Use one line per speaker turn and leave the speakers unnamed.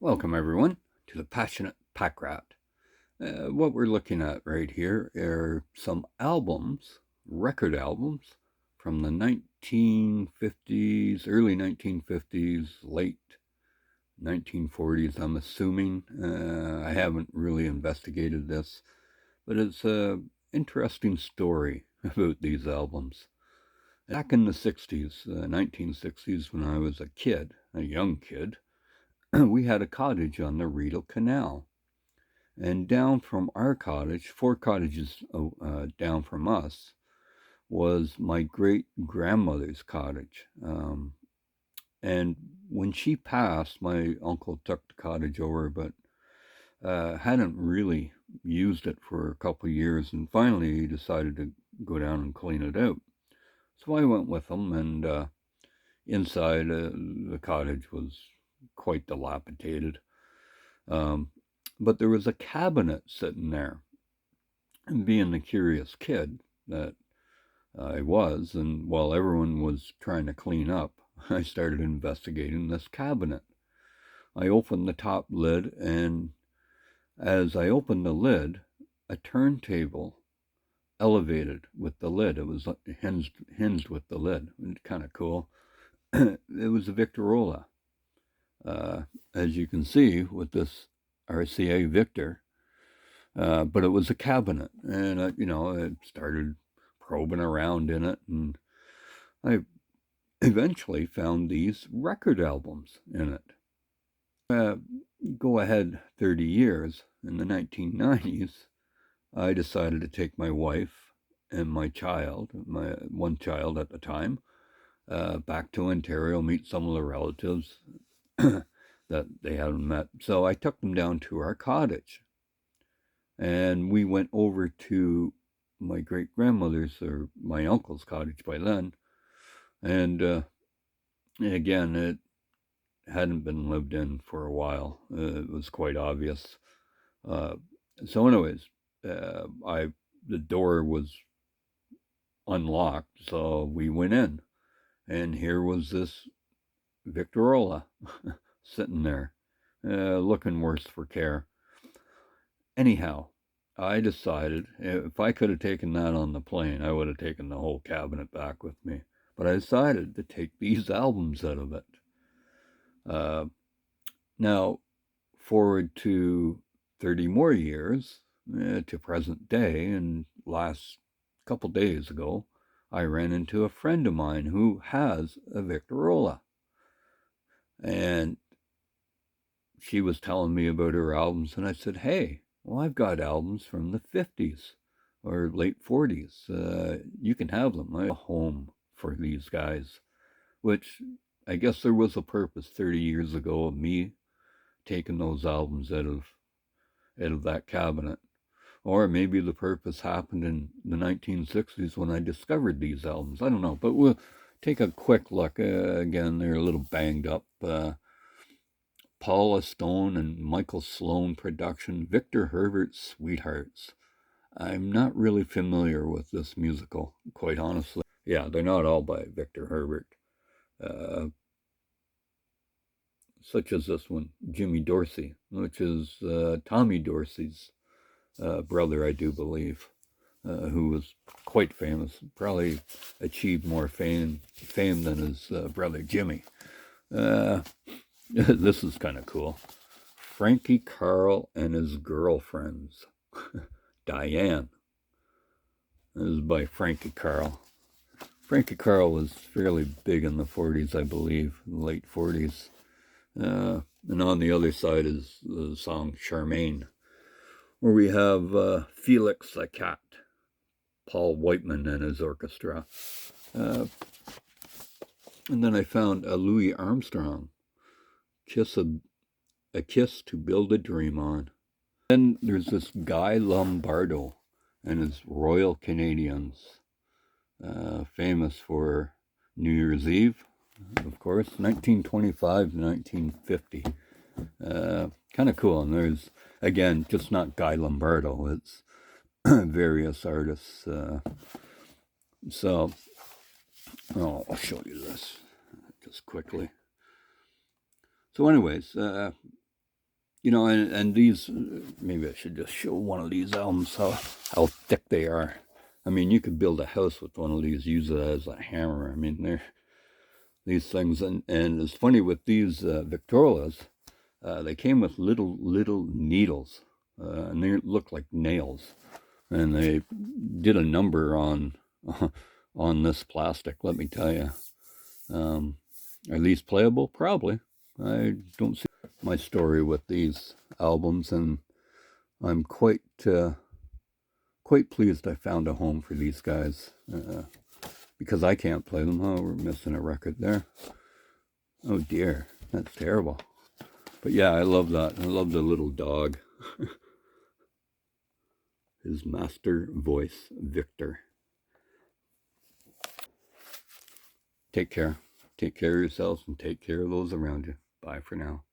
Welcome, everyone, to the Passionate Pack Rat. What we're looking at right here are some albums, record albums, from the 1950s, early 1950s, late 1940s, I'm assuming. I haven't really investigated this, but it's an interesting story about these albums. Back in the 60s, 1960s, when I was a kid, a young kid, we had a cottage on the Riedel Canal. And down from our cottage, 4 cottages down from us, was my great grandmother's cottage. And when she passed, my uncle took the cottage over, but hadn't really used it for a couple of years. And finally, he decided to go down and clean it out. So I went with him, and inside the cottage was quite dilapidated. But there was a cabinet sitting there. And being the curious kid that I was, and while everyone was trying to clean up, I started investigating this cabinet. I opened the top lid, and as I opened the lid, a turntable elevated with the lid. It was hinged with the lid. Kind of cool. It was a Victrola. As you can see with this RCA Victor, but it was a cabinet, and I started probing around in it, and I eventually found these record albums in it. Go ahead 30 years, in the 1990s, I decided to take my wife and my one child at the time, back to Ontario, meet some of the relatives that they hadn't met. So I took them down to our cottage. And we went over to my great-grandmother's, or my uncle's cottage by then. And again, it hadn't been lived in for a while. It was quite obvious. So anyways, the door was unlocked, so we went in. And here was this Victrola sitting there, looking worse for care. Anyhow, I decided if I could have taken that on the plane, I would have taken the whole cabinet back with me. But I decided to take these albums out of it. Now, forward to 30 more years, to present day, and last couple days ago, I ran into a friend of mine who has a Victrola. And she was telling me about her albums, and I said, hey, well, I've got albums from the 50s or late 40s. You can have them. I have a home for these guys, which I guess there was a purpose 30 years ago of me taking those albums out of that cabinet. Or maybe the purpose happened in the 1960s when I discovered these albums. I don't know, but we'll take a quick look. Again, they're a little banged up. Paula Stone and Michael Sloan production, Victor Herbert's Sweethearts. I'm not really familiar with this musical, quite honestly. Yeah, they're not all by Victor Herbert. Such as this one, Jimmy Dorsey, which is Tommy Dorsey's brother, I do believe, who was quite famous, probably achieved more fame than his brother Jimmy. This is kind of cool. Frankie Carl and his girlfriends. Diane. This is by Frankie Carl. Frankie Carl was fairly big in the 40s, I believe, late 40s. And on the other side is the song Charmaine, where we have Felix the Cat, Paul Whiteman and his orchestra. And then I found a Louis Armstrong, A Kiss to Build a Dream On. Then there's this Guy Lombardo and his Royal Canadians, famous for New Year's Eve, of course, 1925 to 1950. Kind of cool. And there's, again, just not Guy Lombardo, it's various artists. So, I'll show you this just quickly. So anyways, You know, and these, maybe I should just show one of these albums, how thick they are. I mean, you could build a house with one of these, use it as a hammer. I mean, they're these things, and it's funny with these Victrolas, they came with little needles, and they look like nails, and they did a number on on this plastic. Let me tell you, are these playable? Probably. I don't see my story with these albums, and I'm quite pleased I found a home for these guys, because I can't play them. Oh, we're missing a record there. Oh dear, that's terrible. But yeah, I love that. I love the little dog. His master voice, Victor. Take care. Take care of yourselves and take care of those around you. Bye for now.